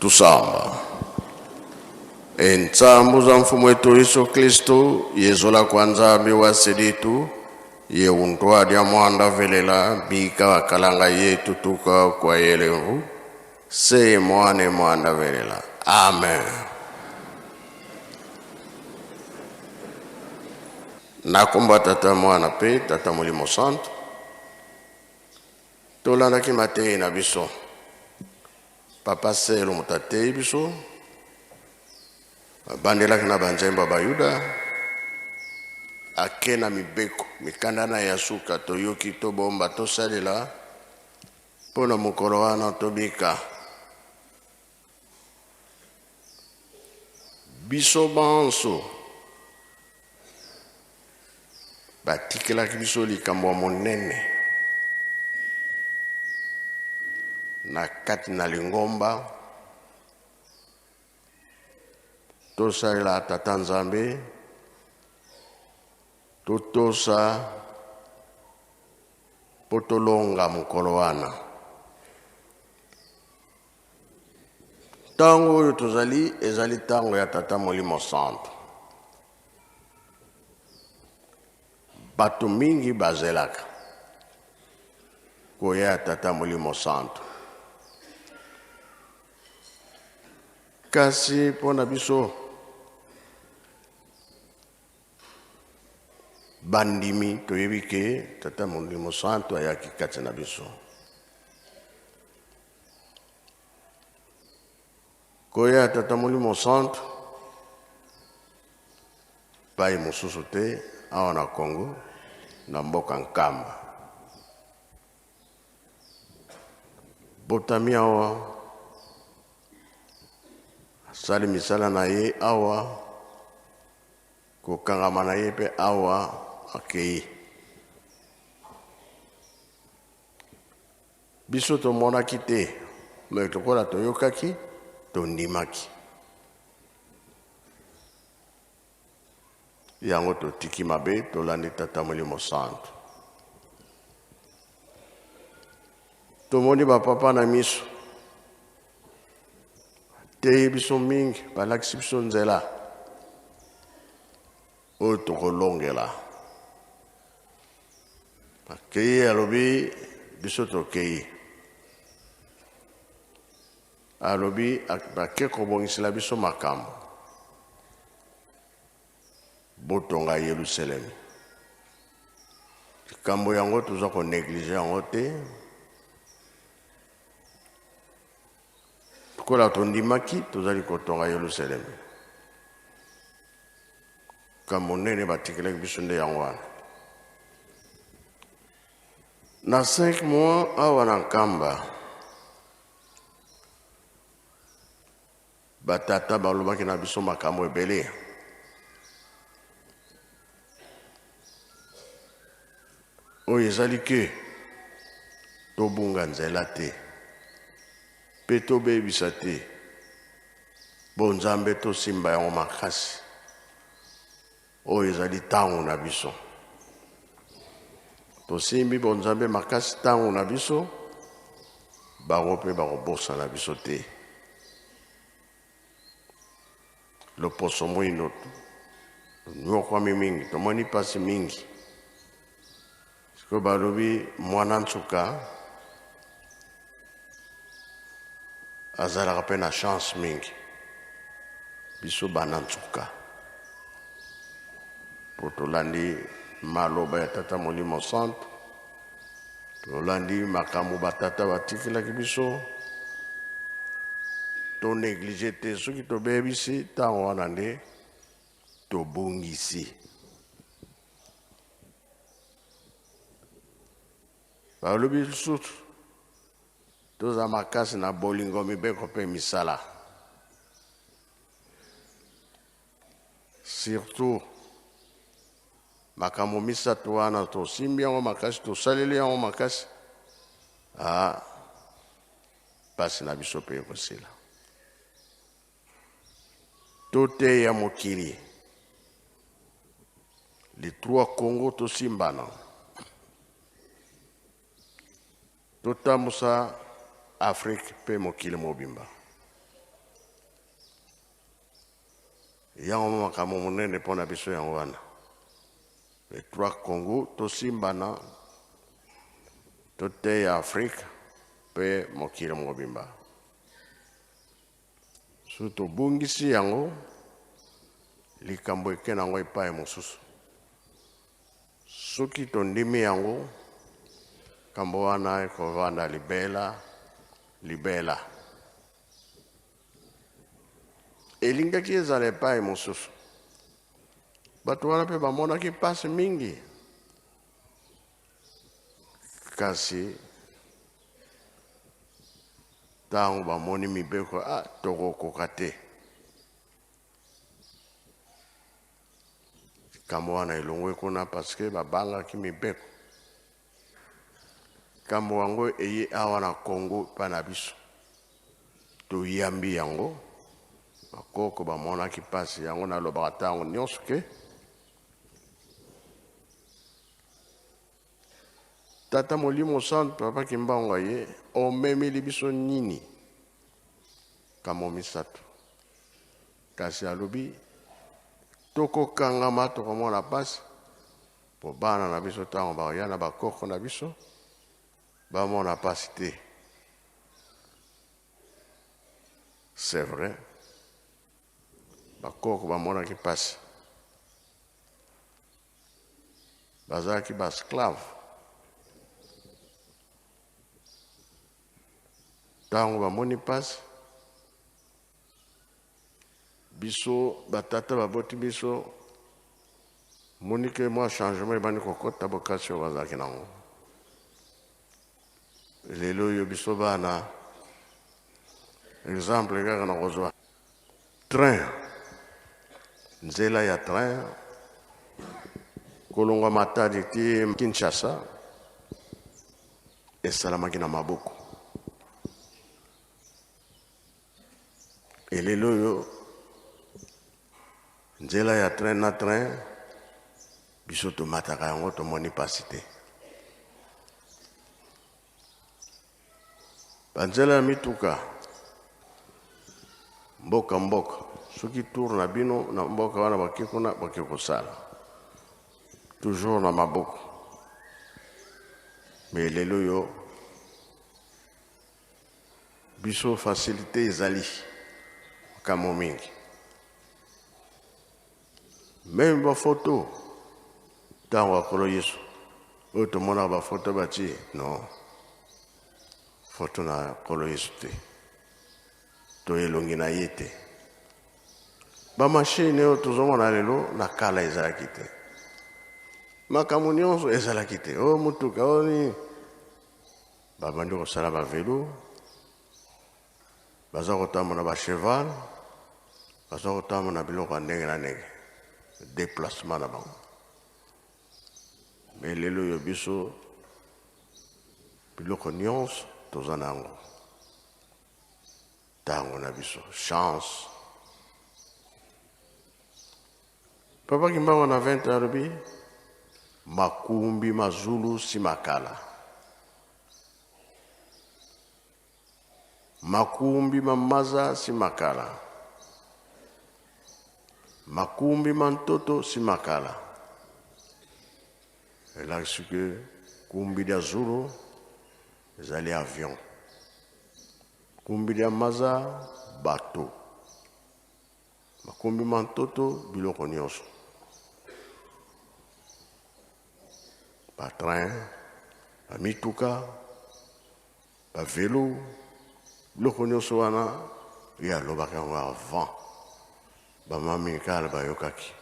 Tusamba. Entsambu za mfumu wetu Yesu Kristo yezola kwanza miwasilitu ye untwadi ya mwanda velela bika wakalanga yetu tuka kwa yelevu se mwane mwanda velela. Amen. Nakumba tata mwana pe tata mulimo santo tolanda ki matei na biso papa selo mutatei biso bandela kina banjemba bayuda akena mibeko mikanda na yasuka toyoki to bomba to salela pona mukolo wana tobika biso banso batikelaki biso likambo ya monene na kati na lingomba tosalela tata Nzambe totosa potolonga mukolo wana tango oyo tozali ezali tango ya tata Molimo Santo. Bato mingi bazelaka koya tata Molimo Santo, kasi pona biso bandimi toyebi ke tata Molimo Santo ayaki kati na biso. Koya tata Molimo Santo pai mosusu te awa na Congo na mboka Nkamba. Botami awa sali misala na ye awa kokangama na ye pe awa akei. Biso tomonaki te me tokola toyokaki tondimaki. Yango totiki mabe tolandi tata Molimo Santo. Tomoni ba papa na miso te biso mingi balakisi biso nzela oyo tokolongela. Akei alobi biso tokei. Alobi bake kobongisela biso makambo botonga Yerusalem. Likambo yango toza ko neglige yango te. Tukola tondimaki tozali kotonga Yerusalem. Kambo nene batikelaki biso nde yango wana. Na 5 mois awa na Nkamba batata balobaki na biso makambo ebele. Oyo ezali ke tobunga nzela te pe tobebisa te bo Nzambe tosimba yango makasi oyo ezali ntango na biso. Tosimbi bo Nzambe makasi ntango na biso bango mpe bakobosa na biso te. Loposo mwino nyokwa mingi tomoni pasi mingi siko balobi mwana nsuka azalaka mpe na chance mingi biso bana nsuka po tolandi maloba ya tata molimo santo tolandi makambo batata batikelaki biso tonéglige te soki tobebisi ntango wana nde tobongisi balobi lisusu toza makasi na bolingo mibeko mpe misala surtout makambo misato wana tosimbi yango makasi tosaleli yango makasi pasi na biso mpe ekosila toteya mokili les 3 Congo tosimbana totambusa Afrique mpe mokili mobimba yango makambo monene mpo na biso yango wana les 3 Congo tosimbana toteya Afrique mpe mokili mobimba so tobongisi yango likambo eke nango epai mosusu soki tondimi yango kambo wana ekovanda libela elingaki ezala epai mosusu bato wana mpe bamonaki mpasi mingi kasi ntango bamoni mibeko tokokoka te kambo wana elongwe kuna parceke babangaki mibeko kambo yango eye awa na Congo mpa na biso toyambi yango bakoko bamonaki mpasi yango nalobaka ntango nyonso ke tata molimo santo papa Kimbangu ye omemeli biso nini kambo misato kasi alobi tokokangama tokomona pasi po bana na biso ntango bakoya na bakoko na biso bamona pasi te c'est vrai bakoko bamonaki pasi bazalaki basclave ntango bamoni pasi biso batata baboti biso moni ke mwa changement ebandi kokota bokasi oyo bazalaki nango lelo oyo biso bana exemple kaka na kozwa train nzela ya train kolongwa Matadi ti Kinshasa esalamaki na maboko elelo oyo nzela ya train na train biso tomataka yango tomoni pasi te banzela ya mituka mboka soki tour na bino na mboka wana baki kuna baki kosala toujours na maboko mais lelo yo biso facilité ezali kamo mingi même bafoto ntango akolo Yesu oyo tomonaka bafoto batie non foto na kolo Yesu te to elongi na ye te bamashine oyo tozomona lelo na kala ezalaki te makambo nyonso ezalaki te oyo mutuka oyo nini babandi kosala bavelo baza kotambola bacheval baza kotambola biloko ya ndenge na ndenge déplacement na bango mais lelo oyo biso biloko nyonso toza nango ntango na biso chance papa Kimbangu na 20 alobi makumbi mazulu si makala makumbi mamaza si makala makumbi mantoto si makala. Elakisi ke kumbi dia zulu ezali avion. Kumbi dia maza bateau. Makumbi mantoto biloko nyonso. Ba train, ba mituka, ba vélo, biloko nyonso wana ya lobaka yango avant. Ba mami kala bayokaki.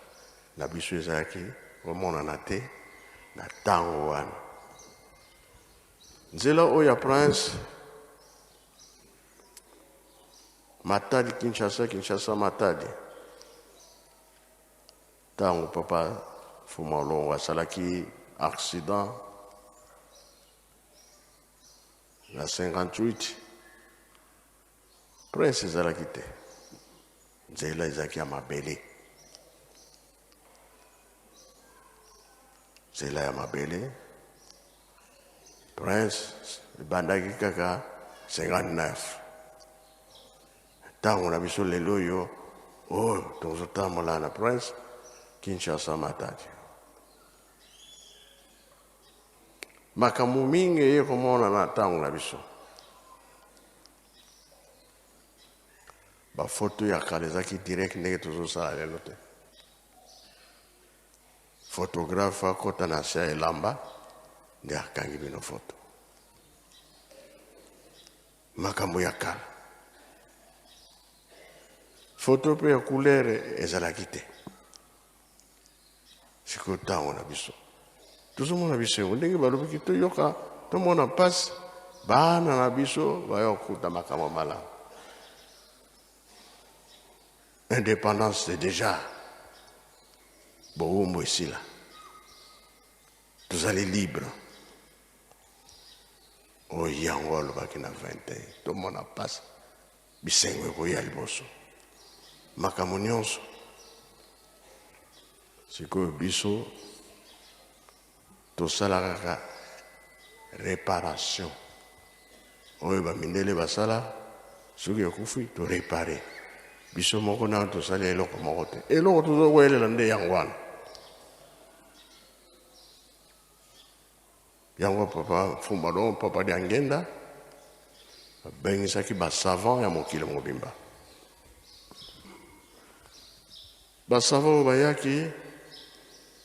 Na biso ezalaki komonana te na ntango wana. Nzela oyo ya Prince Matadi Kinshasa Matadi. Ntango papa Fumalongo asalaki accident na 58 Prince ezalaki te. Nzela ezalaki ya mabele. Nzela ya mabele. Prince ebandaki kaka 59. Ntango na biso lelo oyo tozotambola na Prince Kinshasa Matadi. Makambo mingi eye komona na ntango na biso. Bafoto ya kala ezalaki direct ndenge tozosala lelo te. Photographe akota na se elamba nde akangi bino foto. Makambo ya kala. Foto pe ya couleur ezalaki te. Siko ntango na biso. Tozomona biso yango ndenge balobiki toyoka tomona mpasi bana na biso bayokuta makambo malamu. Indépendance c'est déjà bowumbu esila. Tozali libre. Oyango alobaki na 21 tomona mpasi bisengo ekoya liboso. Makambo nyonso sikoyo biso tosala kaka réparation. Oyo bamindele basala soki ekufi to réparer. Biso moko na tosali eloko moko te. Eloko tozokoyelela nde yango wana. Yango papa Fumalongo papa di Angenda abengisaki basavant ya mokili mobimba. Basavant bayaki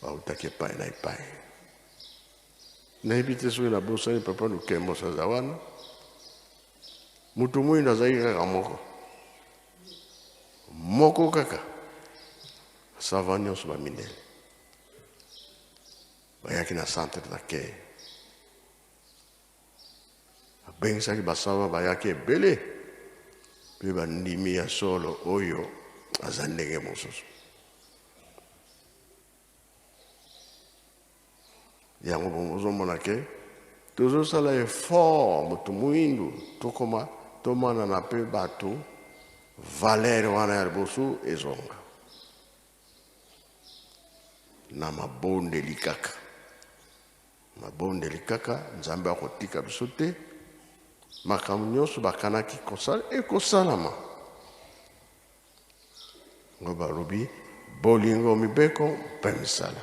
bautaki epai na epai. Nayebi te soki na bosani papa Lukembo saza wana. Mutu mwindu azalaki kaka moko. Moko kaka. Savant nyonso bamindele. Bayaki na centre d'accueil. Abengisaki basavant bayaki ebele. Pe bandimi ya solo oyo aza ndenge mosusu. Yango bozomona ke tozosala effort mutu mwindu tokoma tomana na pe bato valeur wana ya liboso ezonga na mabondeli kaka. Mabondeli kaka Nzambe akotika biso te. Makambo nyonso bakanaki kosala ekosalama. Ngo balobi bolingo mibeko mpe misala.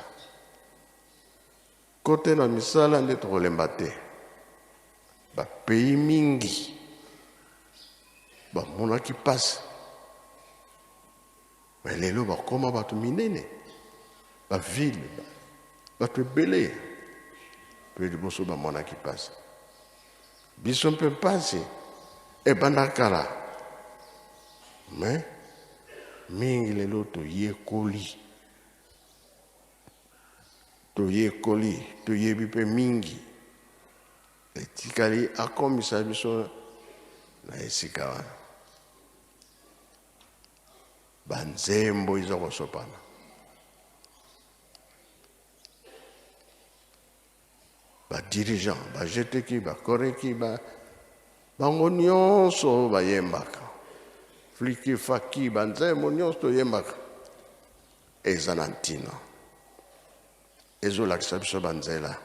Kote na misala nde tokolemba te. Bapeyi mingi bamonaki pasi. Lelo bakoma bato minene. Bavile bato ebele. Pe liboso bamonaki pasi. Biso mpe pasi ebanda kala. Me mingi lelo toyekoli. Toyebi pe mingi. Etikali akomisa biso na esika wana. Banzembo iza kosopana. Ba dirigeant, ba jeteki, ba koreki, bango nyonso bayembaka. Fliki faki, banzembo nyonso yembaka. Eza na ntina. Ezolakisa biso banzela.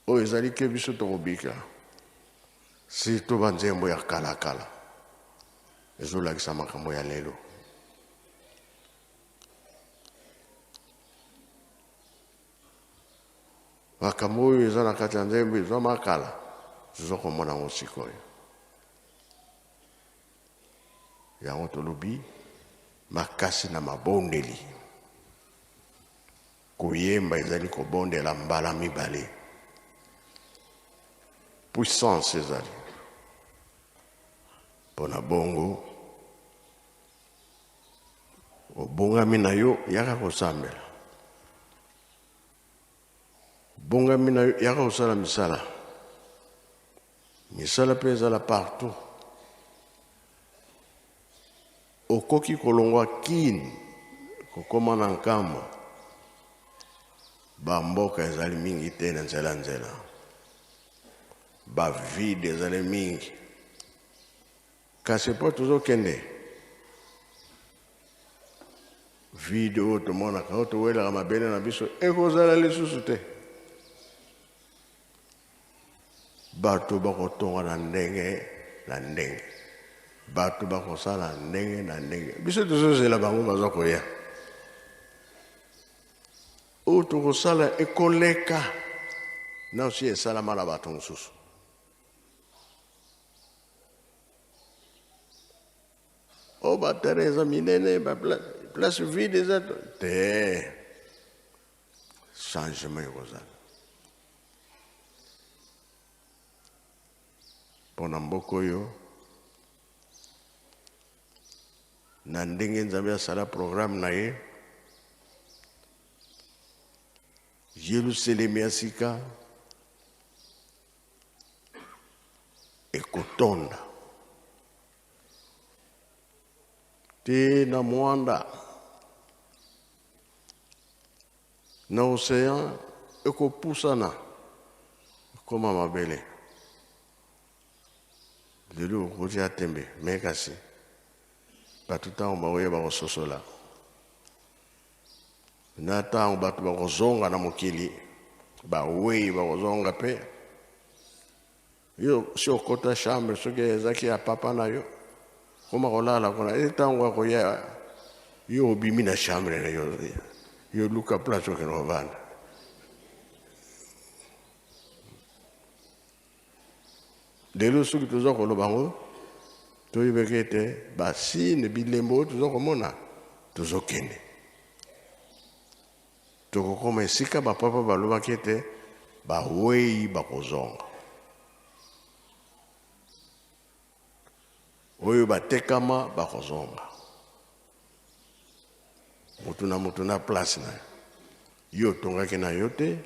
Oyo ezali ke biso tokobika. Sito banzembo ya kala. Ezolakisa makambo ya lelo. makambo oyo eza na kati ya nzembo ezwa makala tozokomona yango sikoyo. Yango tolobi makasi na mabondeli koyemba ezali kobondela mbala mibale, puissance ezali mpona bongo obongami na yo yaka kosambela, bongami na yo yaka kosala misala, misala mpe ezala partout. Okoki kolongwa kini kokoma na nkamba bamboka ezali mingi te na nzela bavide ezali mingi, kasi mpo tozokende vide oyo tomonaka oyo towelaka mabele na biso ekozala lisusu te. Bato bakotonga na ndenge na ndenge, bato bakosala ndenge na ndenge, biso tozozela bango baza koya oyo tokosala ekoleka na osi esalama na bato mosusu. O batere eza minene, place vide eza te, changement ekozala mpona mboka oyo. Na ndenge Nzambe asala programme na ye, Yelusalemi ya sika ekotonda te na mwanda, na océan ekopusana ekoma mabele. Lelo okoti atembe me kasi bato ntango baoyeba kososola, na ntango bato bakozonga na mokili bawei bakozonga mpe yo si okota chambre soki ezaki ya papa na yo koma kolala kuna ntango akoya yo obimi na chambre na yo luka place okende kovanda. Lelo soki toza koloba ngo toyebeki ete basine bilembo oyo tozokomona tozokende, tokokoma esika bapapa balobaki ete bawei bakozonga, oyo batekama bakozonga, motu na place na yo tongaki na yo te.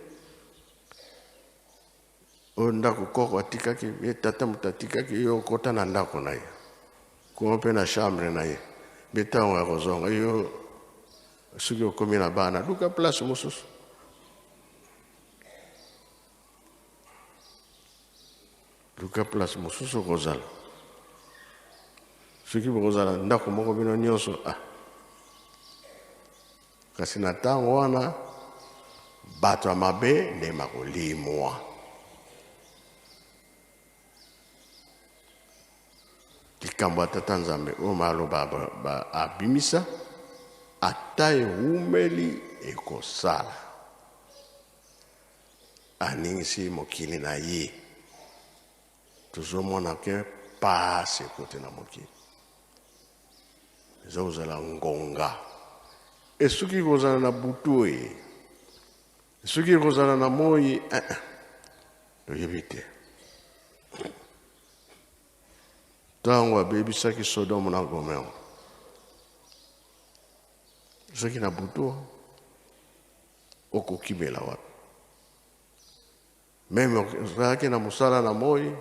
Oyo ndako koko atikaki ye tata moto atikaki yo okota na ndako na ye kuma mpe na chambre na ye mpe ntango ya kozonga yo soki okomi na bana luka place mosusu. Luka place mosusu okozala soki bokozala ndako moko bino nyonso kasi na ntango wana bato ya mabe ndema kolimwa. Likambo ya Tata Nzambe oyo maloba abimisa ata ehumeli ekosala, aningisi mokili na ye. Tozomona ke pasi ekote na mokili eza kozala ngonga, esuki kozala na butu esuki kozala na moi toyebi te. Ntango abebisaki Sodomu na Gomora soki na butu okokimela wapi? Meme ozalaki na mosala na moi,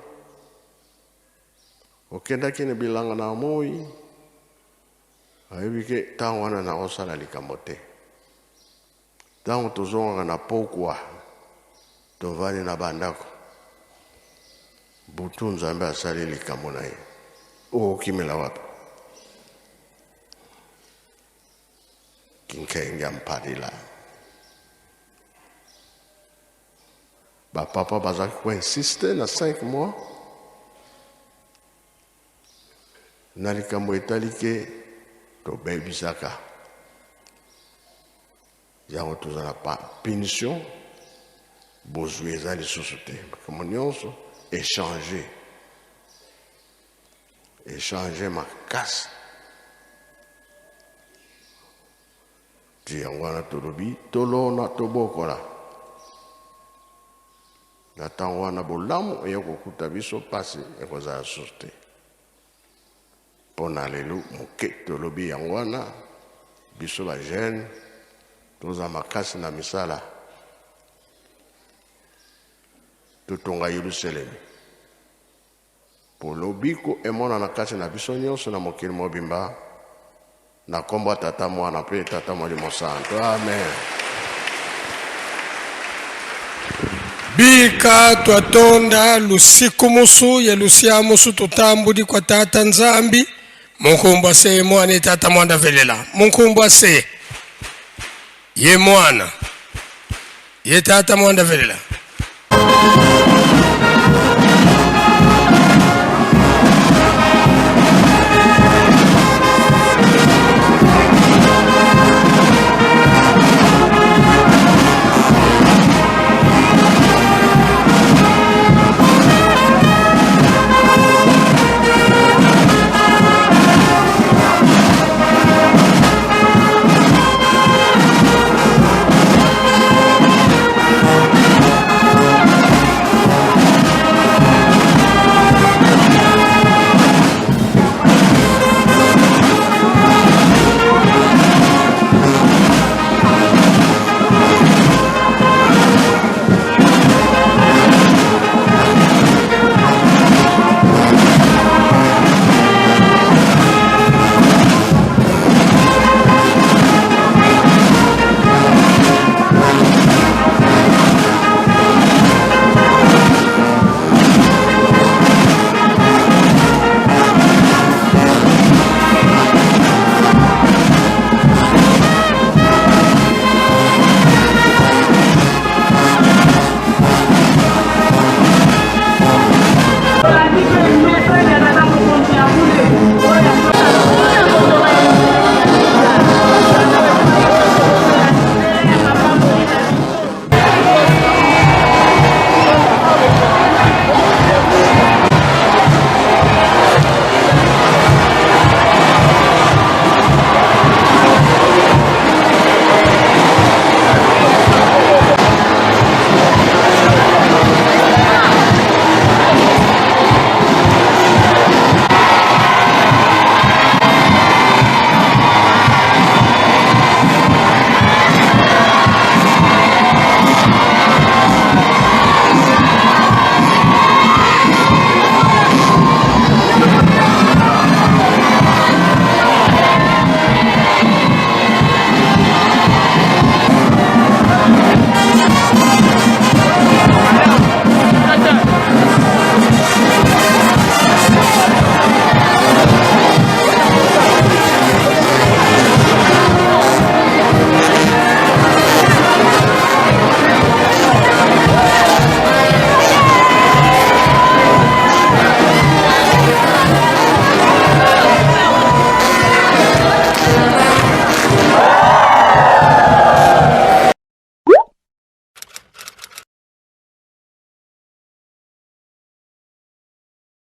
okendaki na bilanga na moi, ayebi ke ntango wana na osala likambo te. Ntango tozongaka na pokwa tovandi na bandako, butu Nzambe asali likambo na ye, okokimela wapi? Kinkenge ya mpadila. Papa bazaki koinsiste na 5 mois na likambo etali ke tobebisaka yango tozala punition bozwi eza lisusu te makambo nyonso échanger makasi ti yango wana tolobi tolona tobokola na ntango wana bolamu eya kokuta biso pasi ekozala susu te mpo na lelo moke tolobi yango wana biso bajeune toza makasi na misala totonga Yerusalemi po lobiko emonana kati na biso nyonso na mokili mobimba na kombo tata mwana mpe tata molimo santo amen. Bika twatonda lusiku musu ye lusia musu tutambudi kwa tata nzambi munkumbwa se mwana tata mwanda velela munkumbwa se ye mwana ye tata mwanda velela